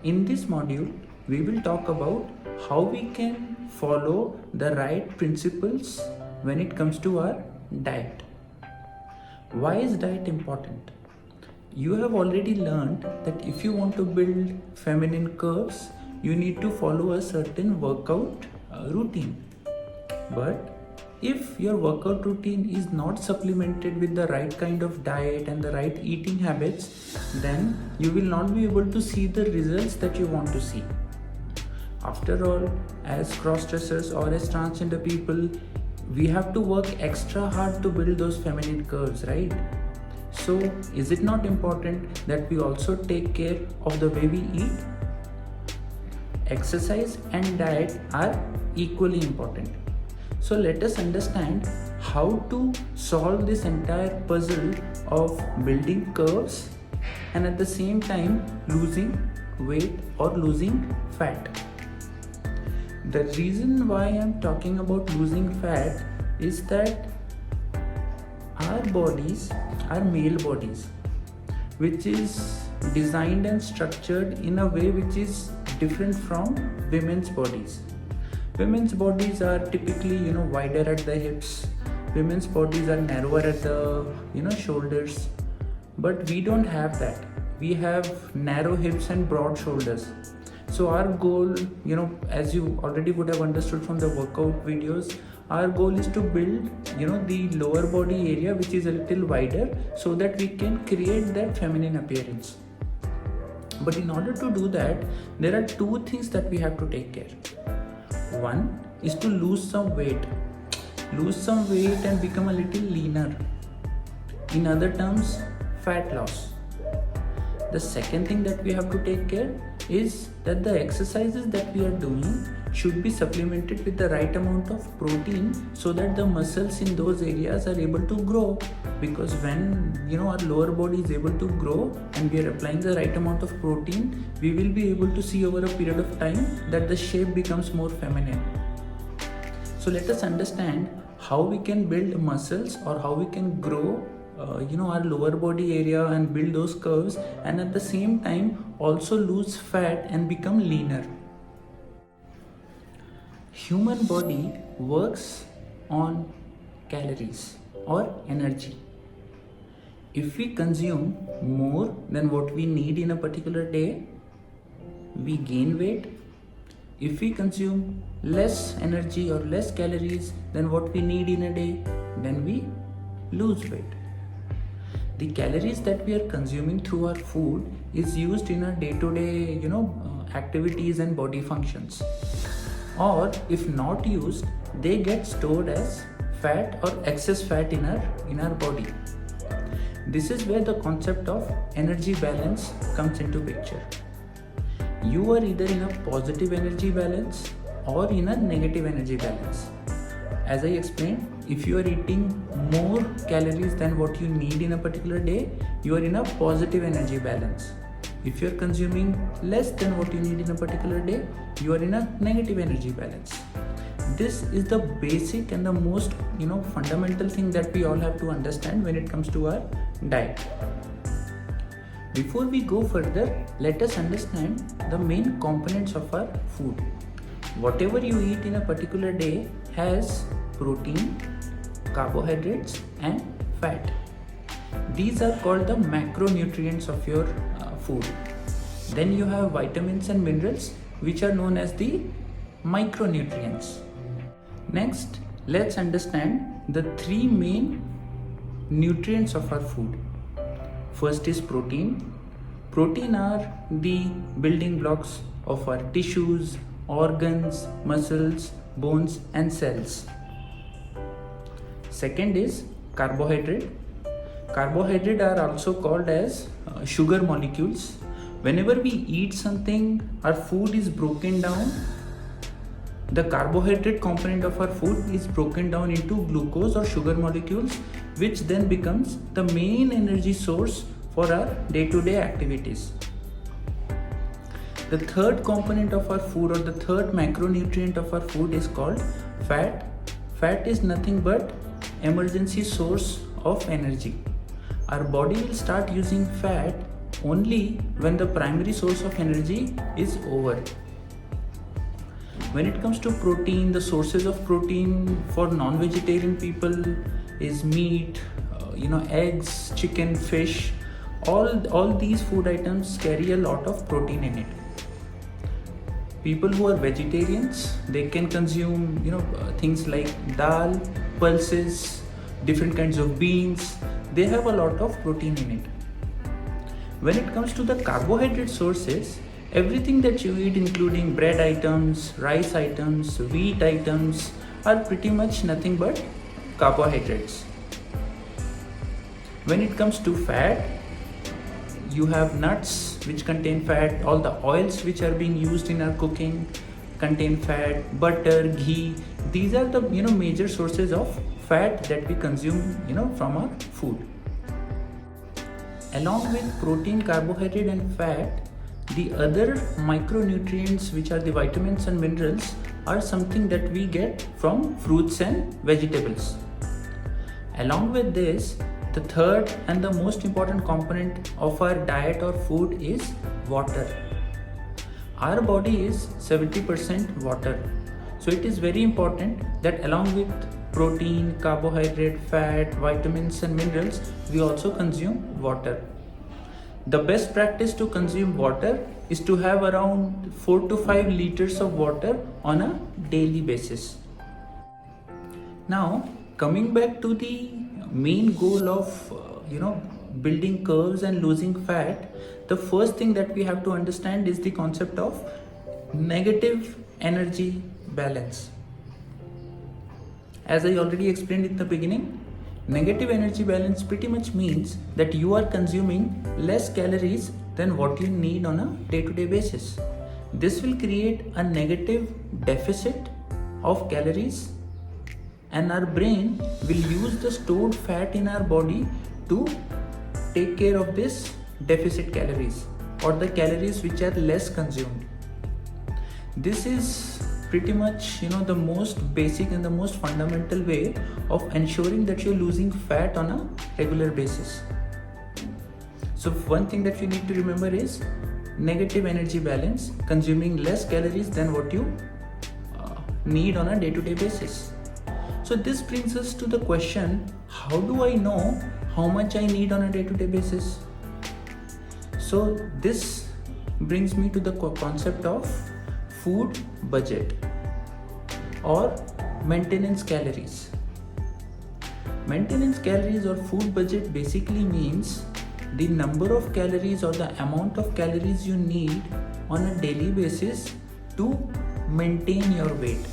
In this module, we will talk about how we can follow the right principles when it comes to our diet. Why is diet important? You have already learned that if you want to build feminine curves, you need to follow a certain workout routine. But if your workout routine is not supplemented with the right kind of diet and the right eating habits, then you will not be able to see the results that you want to see. After all, as cross-dressers or as transgender people, we have to work extra hard to build those feminine curves, right? So, is it not important that we also take care of the way we eat? Exercise and diet are equally important. So let us understand how to solve this entire puzzle of building curves and at the same time losing weight or losing fat. The reason why I'm talking about losing fat is that our bodies are male bodies, which is designed and structured in a way which is different from women's bodies. Women's bodies are typically, wider at the hips. Women's bodies are narrower at the, shoulders. But we don't have that. We have narrow hips and broad shoulders. So our goal, as you already would have understood from the workout videos, our goal is to build, the lower body area which is a little wider so that we can create that feminine appearance. But in order to do that, there are two things that we have to take care. One is to lose some weight and become a little leaner. In other terms, fat loss. The second thing that we have to take care is that the exercises that we are doing should be supplemented with the right amount of protein so that the muscles in those areas are able to grow. Because when our lower body is able to grow and we are applying the right amount of protein, we will be able to see over a period of time that the shape becomes more feminine. So let us understand how we can build muscles or how we can grow our lower body area and build those curves, and at the same time also lose fat and become leaner. Human body works on calories or energy. If we consume more than what we need in a particular day, we gain weight. If we consume less energy or less calories than what we need in a day, then we lose weight. The calories that we are consuming through our food is used in our day-to-day, activities and body functions. Or if not used, they get stored as fat or excess fat in our body. This is where the concept of energy balance comes into picture. You are either in a positive energy balance or in a negative energy balance. As I explained, if you are eating more calories than what you need in a particular day, you are in a positive energy balance. If you are consuming less than what you need in a particular day, you are in a negative energy balance. This is the basic and the most fundamental thing that we all have to understand when it comes to our diet. Before we go further, let us understand the main components of our food. Whatever you eat in a particular day has protein, carbohydrates and fat. These are called the macronutrients of your food. Then you have vitamins and minerals, which are known as the micronutrients. Next, let's understand the three main nutrients of our food. First is protein. Protein are the building blocks of our tissues, organs, muscles, bones and cells. Second is carbohydrate. Carbohydrate are also called as sugar molecules. Whenever we eat something, our food is broken down. The carbohydrate component of our food is broken down into glucose or sugar molecules, which then becomes the main energy source for our day-to-day activities. The third component of our food or the third macronutrient of our food is called fat. Fat is nothing but emergency source of energy. Our body will start using fat only when the primary source of energy is over. When it comes to protein, the sources of protein for non-vegetarian people is meat, eggs, chicken, fish. All these food items carry a lot of protein in it. People who are vegetarians, they can consume things like dal, pulses, different kinds of beans. They have a lot of protein in it. When it comes to the carbohydrate sources, everything that you eat, including bread items, rice items, wheat items, are pretty much nothing but carbohydrates. When it comes to fat, you have nuts which contain fat, all the oils which are being used in our cooking contain fat, butter, ghee. These are the major sources of fat that we consume from our food. Along with protein, carbohydrate and fat, the other micronutrients, which are the vitamins and minerals, are something that we get from fruits and vegetables. Along with this, the third and the most important component of our diet or food is water. Our body is 70% water. So it is very important that along with protein, carbohydrate, fat, vitamins and minerals, we also consume water. The best practice to consume water is to have around 4 to 5 liters of water on a daily basis. Now, coming back to the main goal of building curves and losing fat, the first thing that we have to understand is the concept of negative energy balance. As I already explained in the beginning, negative energy balance pretty much means that you are consuming less calories than what you need on a day-to-day basis. This will create a negative deficit of calories, and our brain will use the stored fat in our body to take care of this deficit calories or the calories which are less consumed. This is pretty much the most basic and the most fundamental way of ensuring that you're losing fat on a regular basis. So one thing that you need to remember is negative energy balance, consuming less calories than what you need on a day-to-day basis. So this brings us to the question, how do I know how much I need on a day-to-day basis? So this brings me to the concept of food budget or maintenance calories. Maintenance calories or food budget basically means the number of calories or the amount of calories you need on a daily basis to maintain your weight.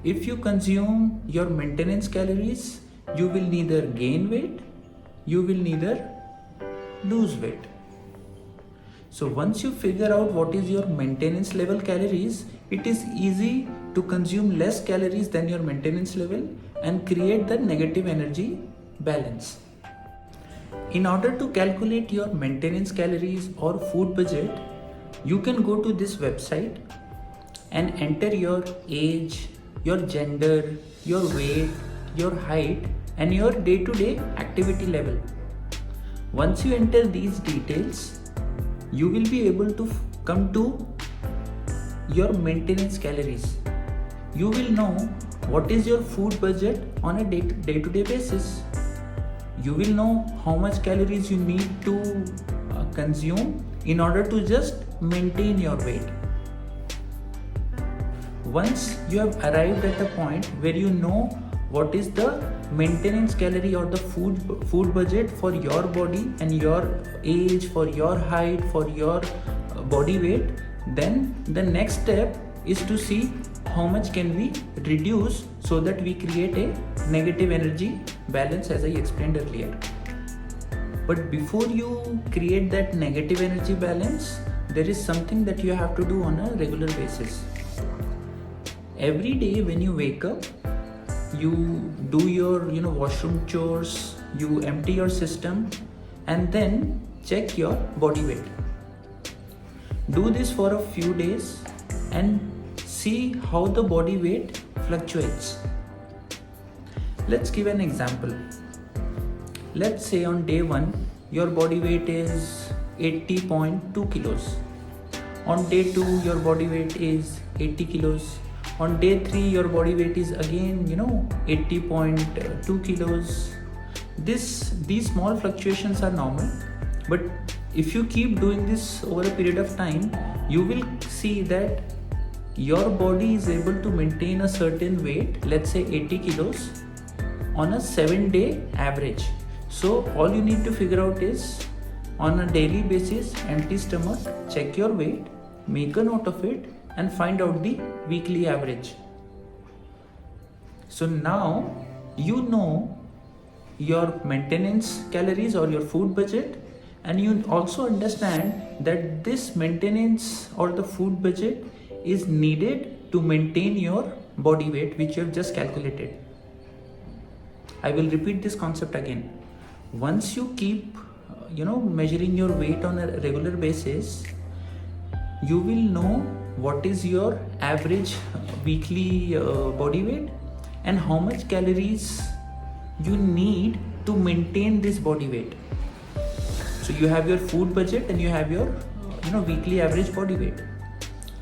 If you consume your maintenance calories, you will neither gain weight, you will neither lose weight. So once you figure out what is your maintenance level calories, it is easy to consume less calories than your maintenance level and create the negative energy balance. In order to calculate your maintenance calories or food budget, you can go to this website and enter your age, your gender, your weight, your height and your day-to-day activity level. Once you enter these details, you will be able to come to your maintenance calories. You will know what is your food budget on a day-to-day basis. You will know how much calories you need to consume in order to just maintain your weight. Once you have arrived at a point where you know what is the maintenance calorie or the food budget for your body and your age, for your height, for your body weight, then the next step is to see how much can we reduce so that we create a negative energy balance, as I explained earlier. But before you create that negative energy balance, there is something that you have to do on a regular basis. Every day when you wake up, you do your washroom chores, you empty your system and then check your body weight. Do this for a few days and see how the body weight fluctuates. Let's give an example. Let's say on day 1 your body weight is 80.2 kilos. On day 2 your body weight is 80 kilos. On day 3 your body weight is again 80.2 kilos. These small fluctuations are normal, but if you keep doing this over a period of time, you will see that your body is able to maintain a certain weight, let's say 80 kilos, on a 7-day average. So all you need to figure out is, on a daily basis, empty stomach, check your weight, make a note of it, and find out the weekly average. So now you know your maintenance calories or your food budget, and you also understand that this maintenance or the food budget is needed to maintain your body weight which you have just calculated. I will repeat this concept again. Once you keep measuring your weight on a regular basis, you will know what is your average weekly body weight and how much calories you need to maintain this body weight. So you have your food budget and you have your weekly average body weight.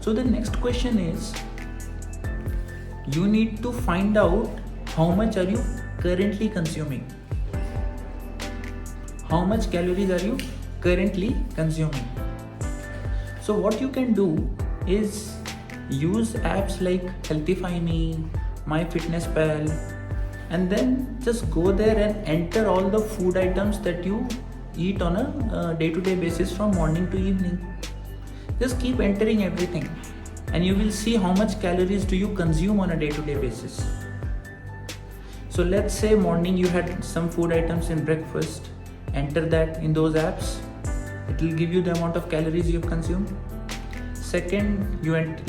So the next question is, you need to find out how much are you currently consuming. How much calories are you currently consuming? So what you can do is use apps like Healthify.me, MyFitnessPal, and then just go there and enter all the food items that you eat on a day-to-day basis from morning to evening. Just keep entering everything and you will see how much calories do you consume on a day-to-day basis. So let's say morning you had some food items in breakfast. Enter that in those apps. It will give you the amount of calories you have consumed. Second,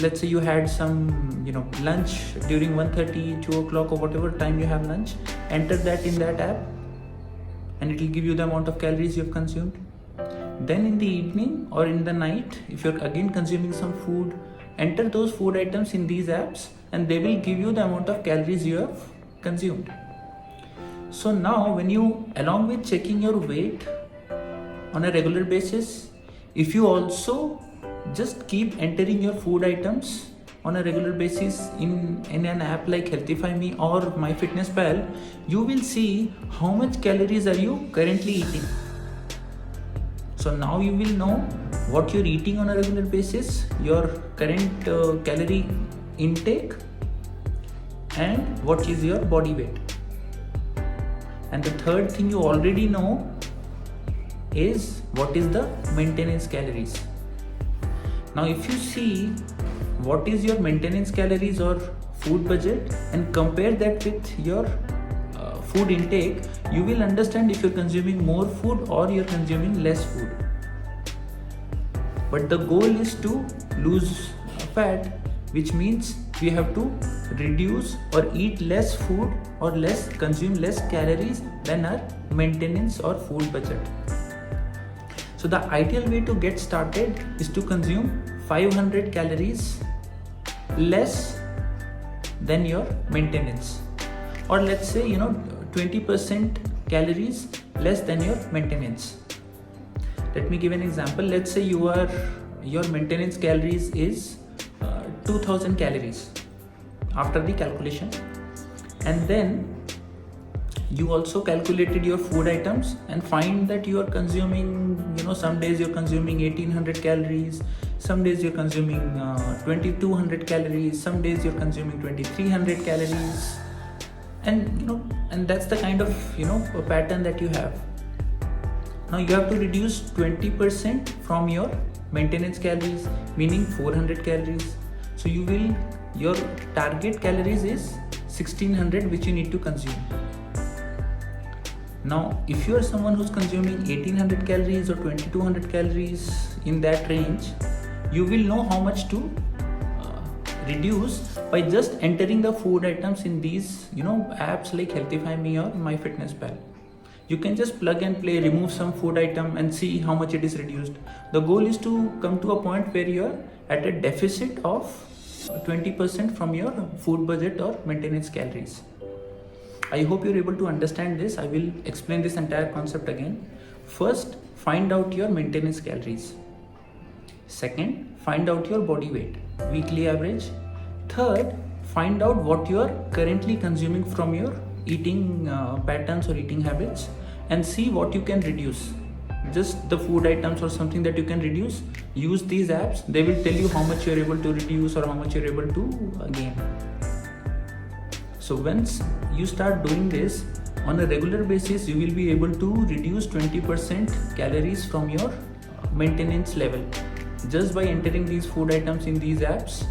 let's say you had some lunch during 1:30, 2 o'clock, or whatever time you have lunch. Enter that in that app and it will give you the amount of calories you have consumed. Then in the evening or in the night, if you're again consuming some food, enter those food items in these apps and they will give you the amount of calories you have consumed. So now when you, along with checking your weight on a regular basis, if you also just keep entering your food items on a regular basis in an app like Healthify.me or MyFitnessPal, you will see how much calories are you currently eating. So now you will know what you're eating on a regular basis, your current calorie intake, and what is your body weight. And the third thing you already know is what is the maintenance calories. Now if you see what is your maintenance calories or food budget and compare that with your food intake, you will understand if you're consuming more food or you're consuming less food. But the goal is to lose fat, which means we have to reduce or eat less food or consume less calories than our maintenance or food budget. So the ideal way to get started is to consume 500 calories less than your maintenance, or let's say 20% calories less than your maintenance. Let me give an example. Let's say your maintenance calories is 2000 calories after the calculation, and then you also calculated your food items and find that you are consuming, some days you're consuming 1800 calories, some days you're consuming 2200 calories, some days you're consuming 2300 calories, and that's the kind of a pattern that you have. Now you have to reduce 20% from your maintenance calories, meaning 400 calories. So your target calories is 1600, which you need to consume. Now if you are someone who's consuming 1800 calories or 2200 calories, in that range, you will know how much to reduce by just entering the food items in these apps like Healthify.me or MyFitnessPal. You can just plug and play, remove some food item and see how much it is reduced. The goal is to come to a point where you are at a deficit of 20% from your food budget or maintenance calories. I hope you're able to understand this. I will explain this entire concept again. First, find out your maintenance calories. Second, find out your body weight, weekly average. Third, find out what you are currently consuming from your eating patterns or eating habits, and see what you can reduce. Just the food items or something that you can reduce. Use these apps, they will tell you how much you're able to reduce or how much you're able to gain. So once you start doing this on a regular basis, you will be able to reduce 20% calories from your maintenance level just by entering these food items in these apps,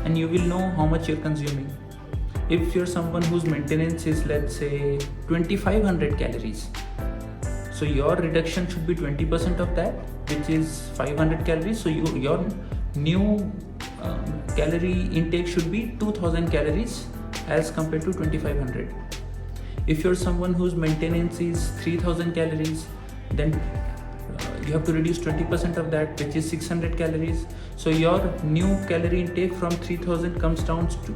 and you will know how much you're consuming. If you're someone whose maintenance is, let's say, 2500 calories, so your reduction should be 20% of that, which is 500 calories. So your new calorie intake should be 2000 calories as compared to 2500. If you're someone whose maintenance is 3000 calories, then you have to reduce 20% of that, which is 600 calories. So your new calorie intake from 3000 comes down to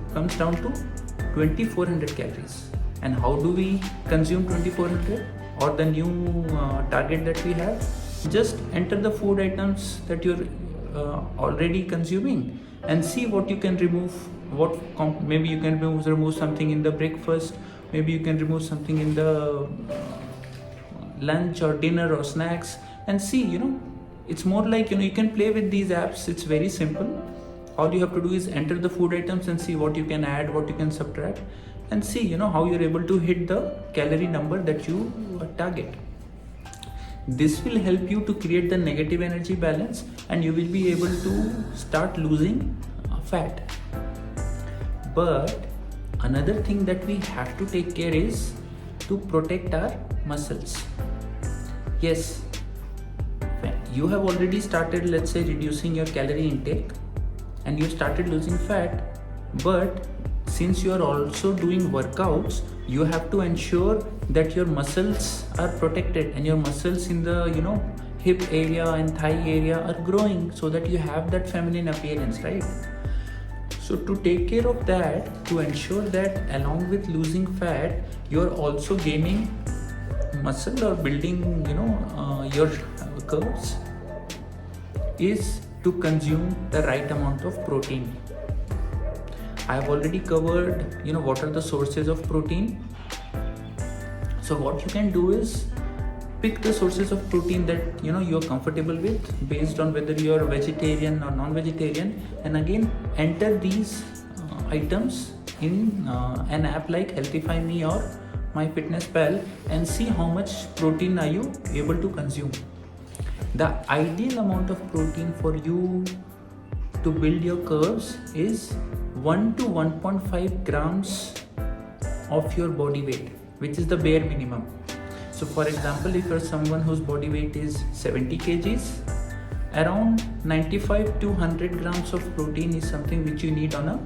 2400 calories. And how do we consume 2400 or the new target that we have? Just enter the food items that you're already consuming and see what you can remove. Maybe you can remove something in the breakfast, maybe you can remove something in the lunch or dinner or snacks, and see, it's more like, you can play with these apps. It's very simple. All you have to do is enter the food items and see what you can add, what you can subtract, and see, how you're able to hit the calorie number that you target. This will help you to create the negative energy balance, and you will be able to start losing fat. But another thing that we have to take care is to protect our muscles. Yes, you have already started, let's say, reducing your calorie intake and you started losing fat, but since you are also doing workouts, you have to ensure that your muscles are protected and your muscles in the hip area and thigh area are growing, so that you have that feminine appearance, right? So to take care of that, to ensure that along with losing fat, you're also gaining muscle or building your curves, is to consume the right amount of protein. I have already covered what are the sources of protein. So what you can do is pick the sources of protein that you're comfortable with, based on whether you're vegetarian or non-vegetarian, and again enter these items in an app like Healthify Me or MyFitnessPal, and see how much protein are you able to consume. The ideal amount of protein for you to build your curves is 1 to 1.5 grams of your body weight, which is the bare minimum. So for example, if you're someone whose body weight is 70 kgs, around 95 to 100 grams of protein is something which you need on a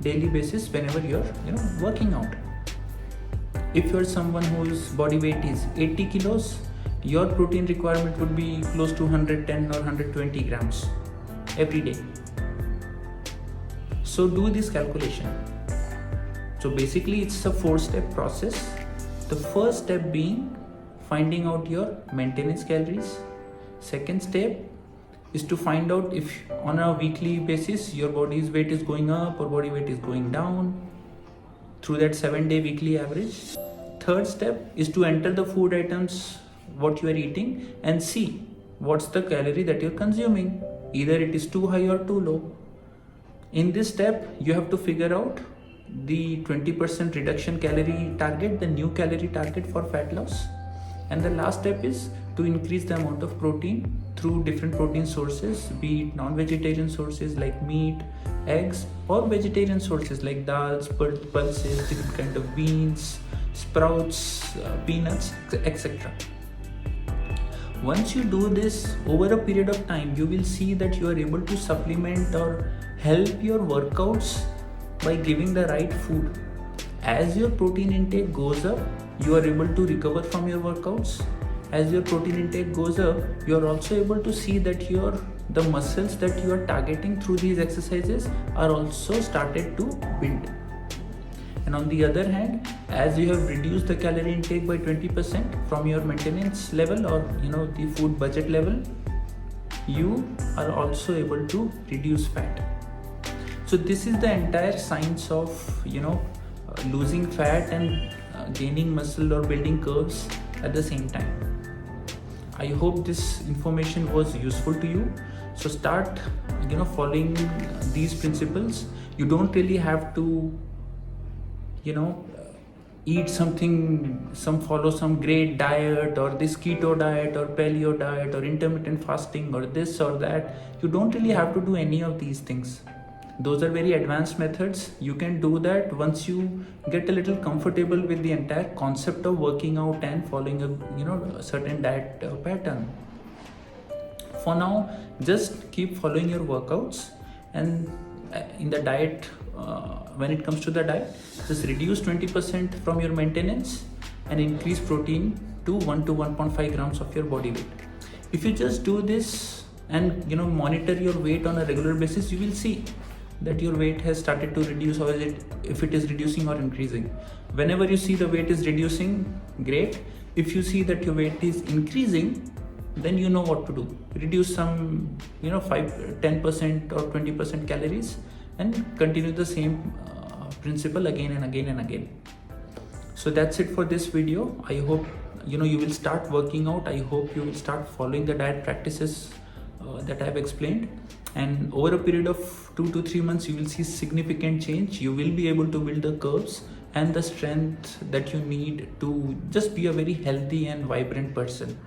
daily basis whenever you're working out. If you're someone whose body weight is 80 kilos, your protein requirement would be close to 110 or 120 grams every day. So do this calculation. So basically it's a 4-step process. The first step being finding out your maintenance calories. Second step is to find out if on a weekly basis your body's weight is going up or body weight is going down through that 7-day weekly average. Third step is to enter the food items, what you are eating, and see what's the calorie that you're consuming. Either it is too high or too low. In this step, you have to figure out the 20% reduction calorie target, the new calorie target for fat loss. And the last step is to increase the amount of protein through different protein sources, be it non-vegetarian sources like meat, eggs, or vegetarian sources like dals, pulses, different kind of beans, sprouts, peanuts, etc. Once you do this over a period of time, you will see that you are able to supplement or help your workouts by giving the right food. As your protein intake goes up, you are able to recover from your workouts. As your protein intake goes up, you are also able to see that the muscles that you are targeting through these exercises are also started to build. And on the other hand, as you have reduced the calorie intake by 20% from your maintenance level, or the food budget level, you are also able to reduce fat. So this is the entire science of losing fat and gaining muscle or building curves at the same time. I hope this information was useful to you. So start following these principles. You don't really have to eat follow some great diet, or this keto diet or paleo diet or intermittent fasting or this or that. You don't really have to do any of these things. Those are very advanced methods. You can do that once you get a little comfortable with the entire concept of working out and following a certain diet pattern. For now, just keep following your workouts, and in the diet, when it comes to the diet, just reduce 20% from your maintenance and increase protein to 1 to 1.5 grams of your body weight. If you just do this and monitor your weight on a regular basis, you will see that your weight has started to reduce, or if it is reducing or increasing. Whenever you see the weight is reducing, great. If you see that your weight is increasing, then you know what to do. Reduce some 10% or 20% calories and continue the same principle again and again and again. So that's it for this video. I hope you will start working out. I hope you will start following the diet practices that I have explained, and over a period of 2 to 3 months you will see significant change. You will be able to build the curves and the strength that you need to just be a very healthy and vibrant person.